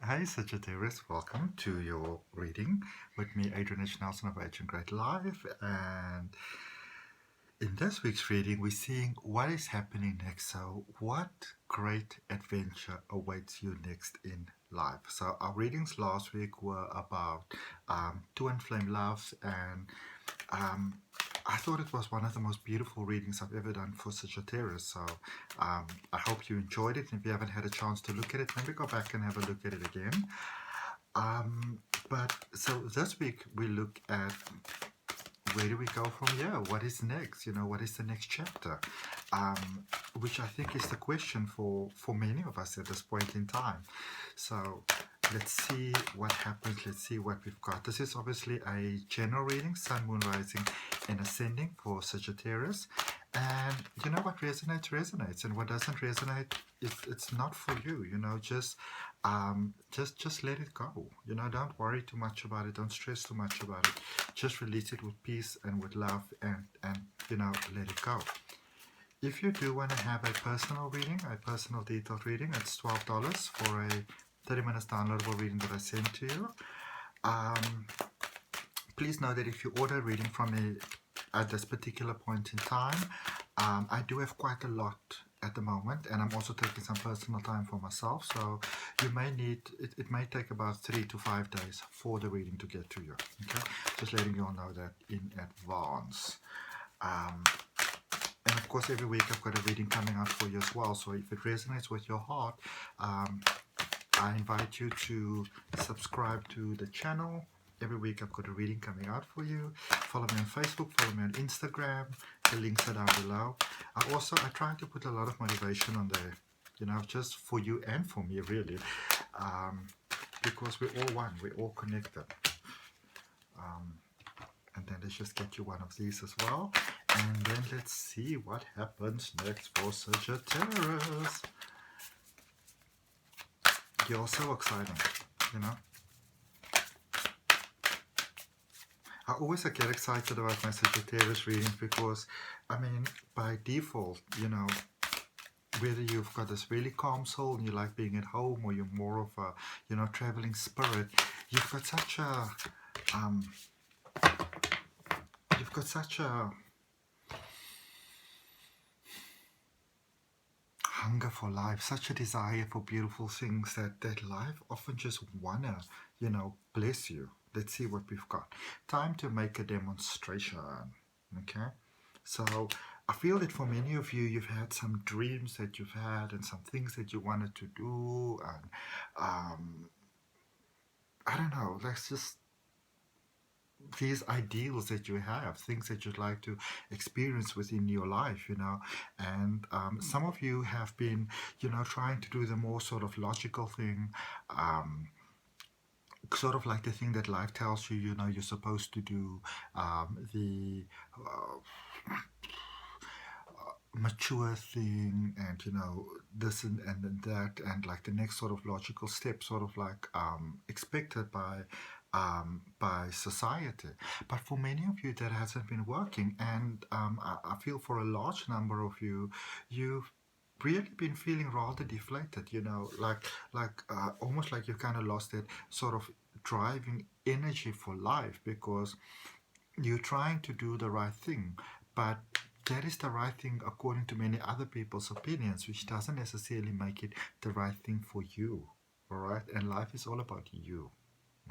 Hi Sagittarius, welcome to your reading with me, Adrian H of Agent Great Life. And in this week's reading, we're seeing what is happening next. So, what great adventure awaits you next in life? So, our readings last week were about twin flame loves, and I thought it was one of the most beautiful readings I've ever done for Sagittarius. So, I hope you enjoyed it. And if you haven't had a chance to look at it, maybe go back and have a look at it again. But so this week we look at where do we go from here? What is next? What is the next chapter? Which I think is the question for many of us at this point in time. So let's see what happens. Let's see what we've got. This is obviously a general reading, Sun, Moon, Rising, and Ascending for Sagittarius. And what resonates, and what doesn't resonate, it's not for you. Just let it go. Don't worry too much about it. Don't stress too much about it. Just release it with peace and with love, and let it go. If you do want to have a personal reading, a personal detailed reading, it's $12 for a 30 minutes downloadable reading that I send to you. Please know that if you order a reading from me at this particular point in time, I do have quite a lot at the moment, and I'm also taking some personal time for myself, so you may need it may take about 3 to 5 days for the reading to get to you. Okay, just letting you all know that in advance. And of course, every week I've got a reading coming out for you as well, so if it resonates with your heart, I invite you to subscribe to the channel. Every week I've got a reading coming out for you. Follow me on Facebook, follow me on Instagram. The links are down below. I try to put a lot of motivation on there, just for you and for me, really, because we're all one, we're all connected. And then let's just get you one of these as well. And then let's see what happens next for Sagittarius. You're so exciting, I always get excited about my Sagittarius readings because, by default, whether you've got this really calm soul and you like being at home, or you're more of a, traveling spirit, you've got such a, hunger for life, such a desire for beautiful things that life often just wanna, bless you. Let's see what we've got. Time to make a demonstration. Okay, so I feel that for many of you, you've had some dreams that you've had and some things that you wanted to do, and I don't know, that's just these ideals that you have, things that you'd like to experience within your life, and some of you have been, trying to do the more sort of logical thing, sort of like the thing that life tells you, you're supposed to do, the mature thing, and this and that, and like the next sort of logical step, sort of like expected by society. But for many of you, that hasn't been working, and I feel for a large number of you, you've really been feeling rather deflated, almost like you've kind of lost that sort of driving energy for life, because you're trying to do the right thing, but that is the right thing according to many other people's opinions, which doesn't necessarily make it the right thing for you. All right, and life is all about you.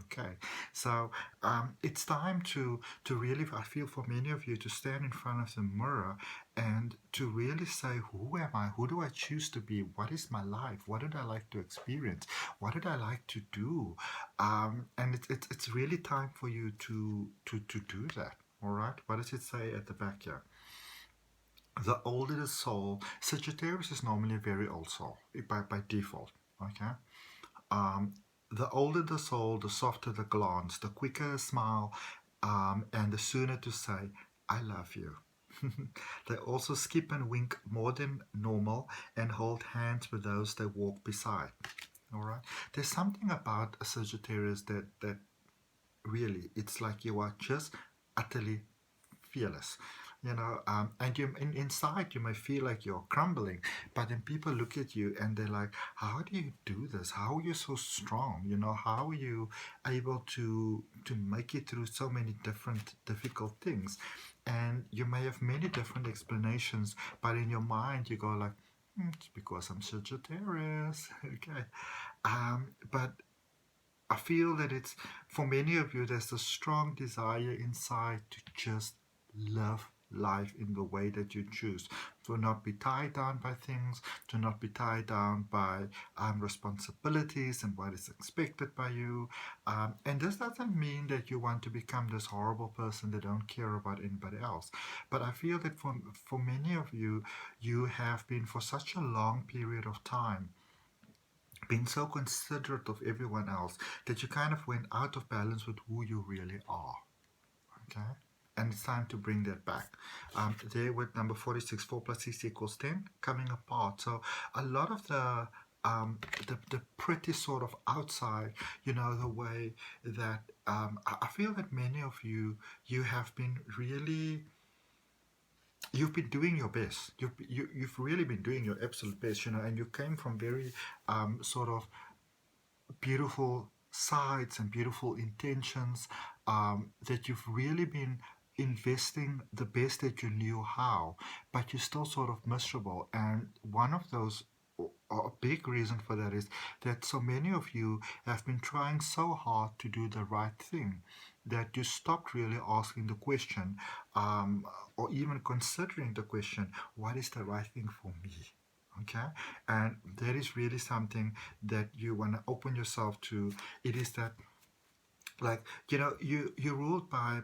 Okay, so it's time to really, I feel for many of you, to stand in front of the mirror and to really say, who am I? Who do I choose to be? What is my life? What did I like to experience? What did I like to do? And it's really time for you to do that. All right, what does it say at the back here? The older the soul, Sagittarius is normally a very old soul by default. Okay. The older the soul, the softer the glance, the quicker the smile, and the sooner to say, I love you. They also skip and wink more than normal and hold hands with those they walk beside. All right. There's something about a Sagittarius that really, it's like you are just utterly fearless. And inside you may feel like you're crumbling, but then people look at you and they're like, how do you do this? How are you so strong? How are you able to make it through so many different difficult things? And you may have many different explanations, but in your mind you go like, it's because I'm Sagittarius. Okay. But I feel that it's, for many of you, there's a strong desire inside to just live life in the way that you choose, to not be tied down by things, to not be tied down by responsibilities and what is expected by you. And this doesn't mean that you want to become this horrible person that don't care about anybody else. But I feel that for many of you, you have been for such a long period of time being so considerate of everyone else that you kind of went out of balance with who you really are. Okay? And it's time to bring that back. There with number 46, 4 plus 6 equals 10, coming apart. So a lot of the pretty sort of outside, the way that I feel that many of you have been really, you've been doing your best. You've really been doing your absolute best, and you came from very sort of beautiful sides and beautiful intentions, that you've really been investing the best that you knew how, but you're still sort of miserable. And one of those, a big reason for that, is that so many of you have been trying so hard to do the right thing that you stopped really asking the question, or even considering the question, what is the right thing for me? Okay, and that is really something that you want to open yourself to. It is that, like, you're ruled by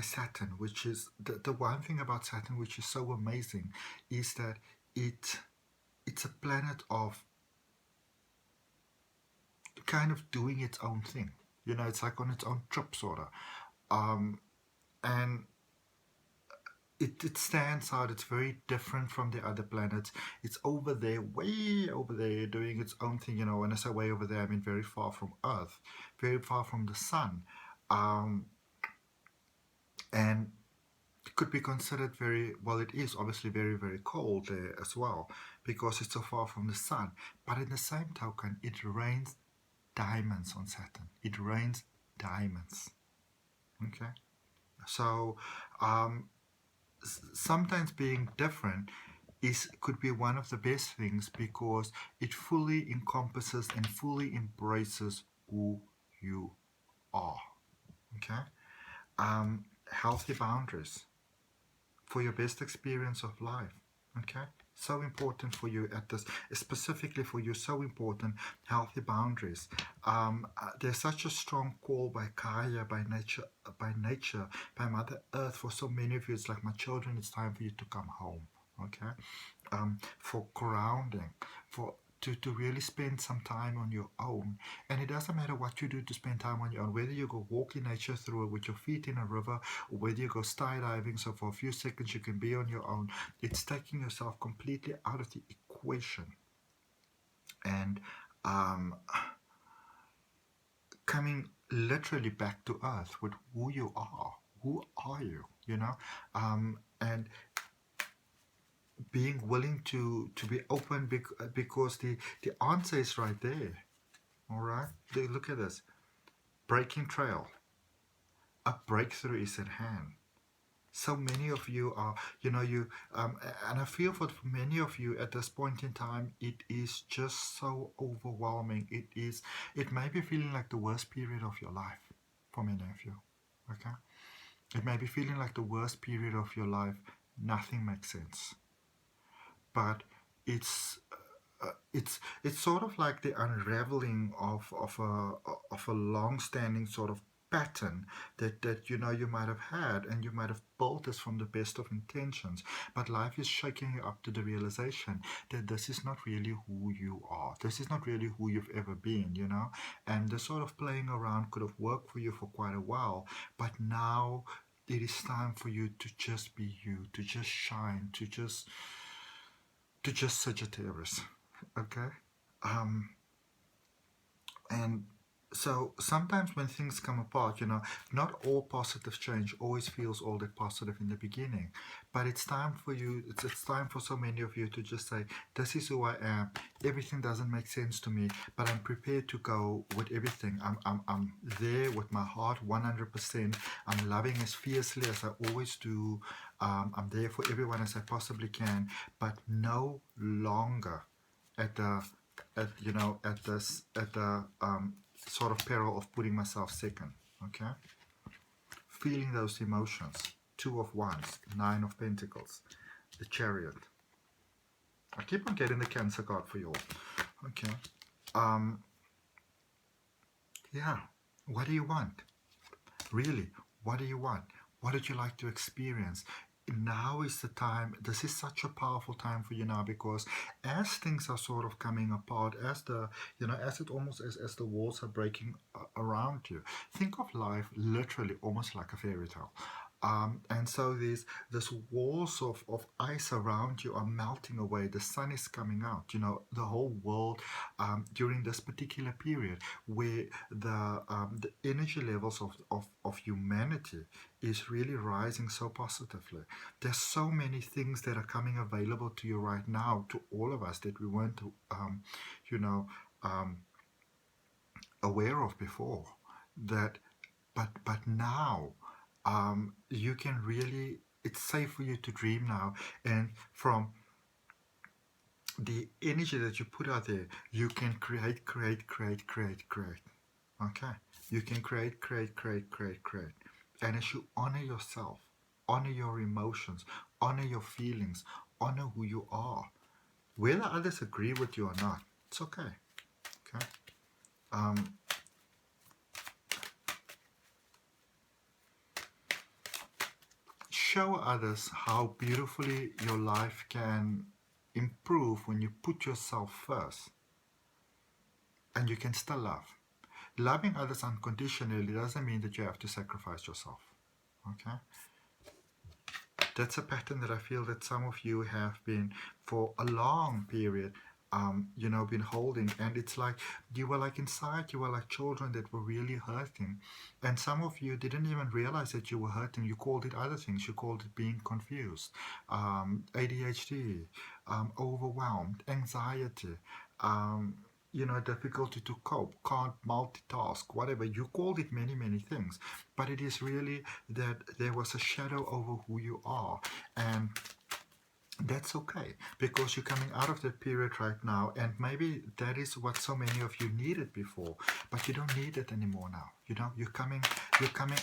Saturn, which is the one thing about Saturn which is so amazing, is that it's a planet of kind of doing its own thing. It's like on its own trip, sort of. And it stands out. It's very different from the other planets. It's over there, way over there, doing its own thing. When I say way over there, I mean very far from Earth, very far from the sun. And it could be considered very, well, it is obviously very, very cold there as well, because it's so far from the sun. But in the same token, it rains diamonds on Saturn. It rains diamonds. Okay? So, sometimes being different could be one of the best things, because it fully encompasses and fully embraces who you are. Okay? Healthy boundaries for your best experience of life. Okay? So important for you at this, specifically for you, so important, healthy boundaries. There's such a strong call by Kaya, by nature, by Mother Earth. For so many of you, it's like, my children, it's time for you to come home. Okay? For grounding, to really spend some time on your own. And it doesn't matter what you do to spend time on your own, whether you go walk in nature through it with your feet in a river, or whether you go skydiving, so for a few seconds you can be on your own. It's taking yourself completely out of the equation and coming literally back to earth with who you are. Who are you? And being willing to be open, because the answer is right there. All right, look at this. Breaking trail. A breakthrough is at hand. So many of you are, and I feel for many of you at this point in time, it is just so overwhelming. It may be feeling like the worst period of your life for many of you. Okay, it may be feeling like the worst period of your life. Nothing makes sense. But it's sort of like the unraveling of a long-standing sort of pattern that you might have had, and you might have built this from the best of intentions, but life is shaking you up to the realization that this is not really who you are. This is not really who you've ever been, and the sort of playing around could have worked for you for quite a while, but now it is time for you to just be you, to just shine, to just Sagittarius. Okay? And So sometimes when things come apart, not all positive change always feels all that positive in the beginning. But it's time for you, it's time for so many of you to just say, this is who I am. Everything doesn't make sense to me, but I'm prepared to go with everything. I'm there with my heart 100%. I'm loving as fiercely as I always do. I'm there for everyone as I possibly can, but no longer at the at the sort of peril of putting myself second. Okay, feeling those emotions. Two of Wands, Nine of Pentacles, the Chariot. I keep on getting the Cancer card for you all. Okay, yeah. What do you want? Really, what do you want? What would you like to experience? Now is the time. This is such a powerful time for you now, because as things are sort of coming apart, as the as it almost as the walls are breaking around you, think of life literally almost like a fairy tale. And so this walls of ice around you are melting away. The sun is coming out. The whole world during this particular period where the energy levels of humanity is really rising so positively. There's so many things that are coming available to you right now, to all of us, that we weren't you know aware of before. That but now you can really, it's safe for you to dream now, and from the energy that you put out there, you can create. Okay, you can create. And as you honor yourself, honor your emotions, honor your feelings, honor who you are, whether others agree with you or not, it's okay. Okay. Show others how beautifully your life can improve when you put yourself first, and you can still love. Loving others unconditionally doesn't mean that you have to sacrifice yourself. Okay? That's a pattern that I feel that some of you have been for a long period been holding, and it's like you were like inside, you were like children that were really hurting, and some of you didn't even realize that you were hurting. You called it other things. You called it being confused, ADHD, overwhelmed, anxiety, difficulty to cope, can't multitask, whatever. You called it many things, but it is really that there was a shadow over who you are, and that's okay, because you're coming out of that period right now, and maybe that is what so many of you needed before, but you don't need it anymore now. You're coming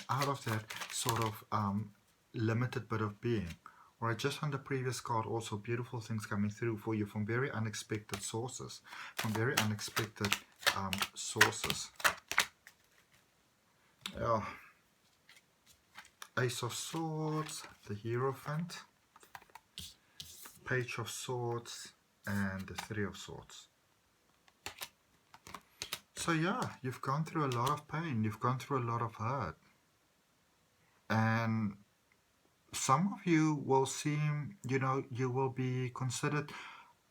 out of that sort of limited bit of being. All right, just on the previous card, also beautiful things coming through for you from very unexpected sources, sources. Ace of Swords, the Hierophant, Page of Swords, and the Three of Swords. So yeah, you've gone through a lot of pain, you've gone through a lot of hurt, and some of you will seem, you will be considered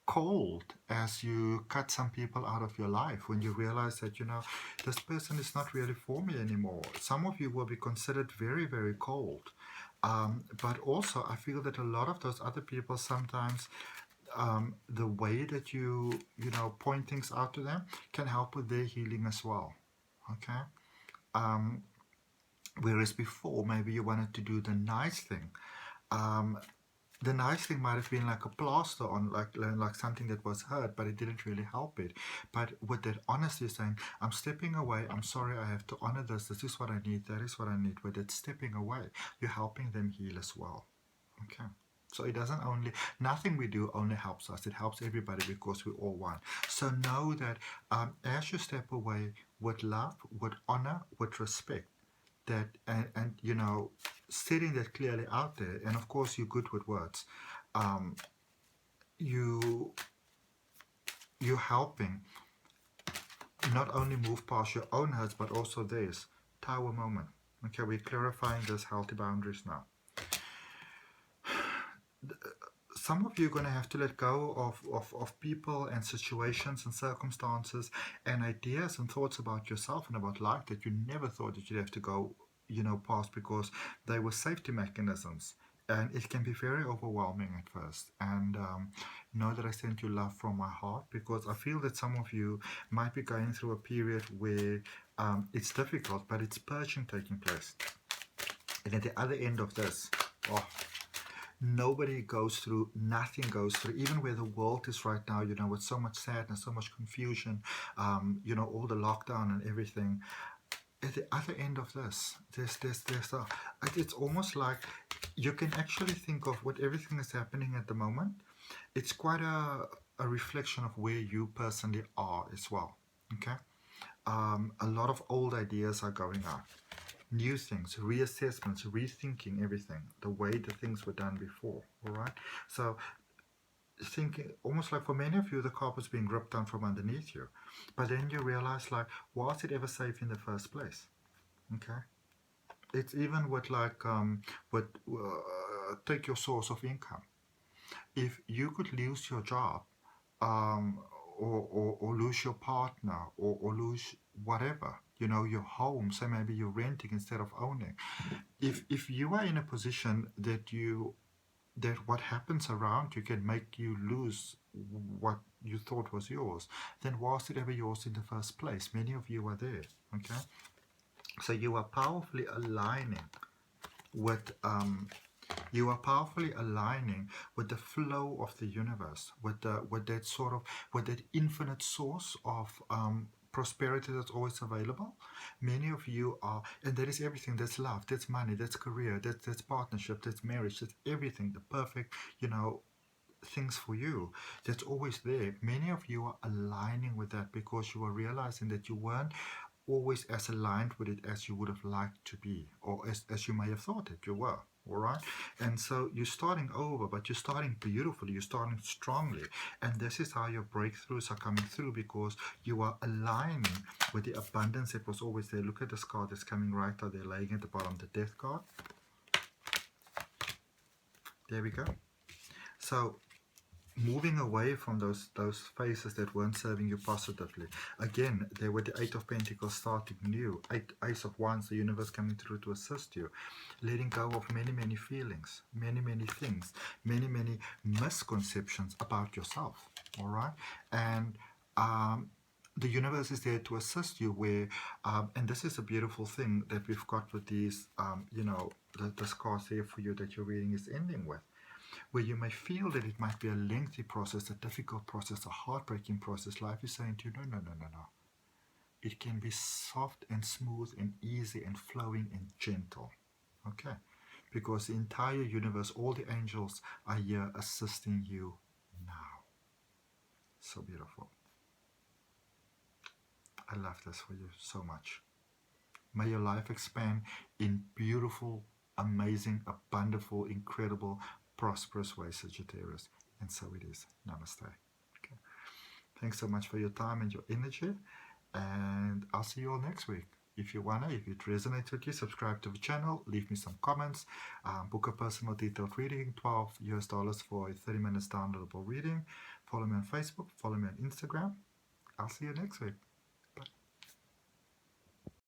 cold as you cut some people out of your life, when you realize that, this person is not really for me anymore. Some of you will be considered very cold. But also, I feel that a lot of those other people sometimes, the way that you point things out to them can help with their healing as well. Okay. Whereas before, maybe you wanted to do the nice thing. The nice thing might have been like a plaster on like something that was hurt, but it didn't really help it. But with that honesty, saying, I'm stepping away, I'm sorry, I have to honor this is what I need, that is what I need. With it stepping away, you're helping them heal as well. Okay. So it doesn't only, nothing we do only helps us, it helps everybody, because we all one. So know that as you step away with love, with honor, with respect, that and setting that clearly out there, and of course you're good with words, you're helping not only move past your own hurts but also theirs. Tower moment. Okay, we're clarifying those healthy boundaries now. some of you are going to have to let go of people and situations and circumstances and ideas and thoughts about yourself and about life that you never thought that you'd have to go, past, because they were safety mechanisms. And it can be very overwhelming at first. And know that I send you love from my heart, because I feel that some of you might be going through a period where it's difficult, but it's purging taking place. And at the other end of this, nobody goes through, nothing goes through, even where the world is right now, with so much sadness, so much confusion, all the lockdown and everything. At the other end of this, it's almost like you can actually think of what everything is happening at the moment. It's quite a reflection of where you personally are as well. Okay, a lot of old ideas are going out. New things, reassessments, rethinking everything, the way the things were done before. All right, so thinking almost like for many of you, the carpet's being ripped down from underneath you, but then you realize, like, was it ever safe in the first place? Okay, it's even with take your source of income. If you could lose your job, or lose your partner, or lose whatever, your home, so maybe you're renting instead of owning. If you are in a position that what happens around you can make you lose what you thought was yours, then was it ever yours in the first place? Many of you are there. Okay, so you are powerfully aligning with the flow of the universe, with that infinite source of prosperity that's always available. Many of you are, and that is everything. That's love, that's money, that's career, that's partnership, that's marriage, that's everything, the perfect, things for you. That's always there. Many of you are aligning with that because you are realizing that you weren't always as aligned with it as you would have liked to be, or as you may have thought that you were. All right, and so you're starting over, but you're starting beautifully, you're starting strongly, and this is how your breakthroughs are coming through, because you are aligning with the abundance that was always there. Look at this card that's coming right out there, laying at the bottom, the death card. There we go. So moving away from those phases that weren't serving you positively. Again, there were the Eight of Pentacles starting new, Ace of Wands, the universe coming through to assist you, letting go of many feelings, many things, many misconceptions about yourself. All right, and the universe is there to assist you where, and this is a beautiful thing that we've got with these, the cards here for you that your reading is ending with, where you may feel that it might be a lengthy process, a difficult process, a heartbreaking process. Life is saying to you, no. It can be soft and smooth and easy and flowing and gentle. Okay? Because the entire universe, all the angels are here assisting you now. So beautiful. I love this for you so much. May your life expand in beautiful, amazing, abundant, incredible, prosperous way, Sagittarius. And so it is. Namaste. Okay. Thanks so much for your time and your energy. And I'll see you all next week. If it resonates with you, subscribe to the channel, leave me some comments, book a personal detailed reading, $12 for a 30 minutes downloadable reading. Follow me on Facebook, follow me on Instagram. I'll see you next week.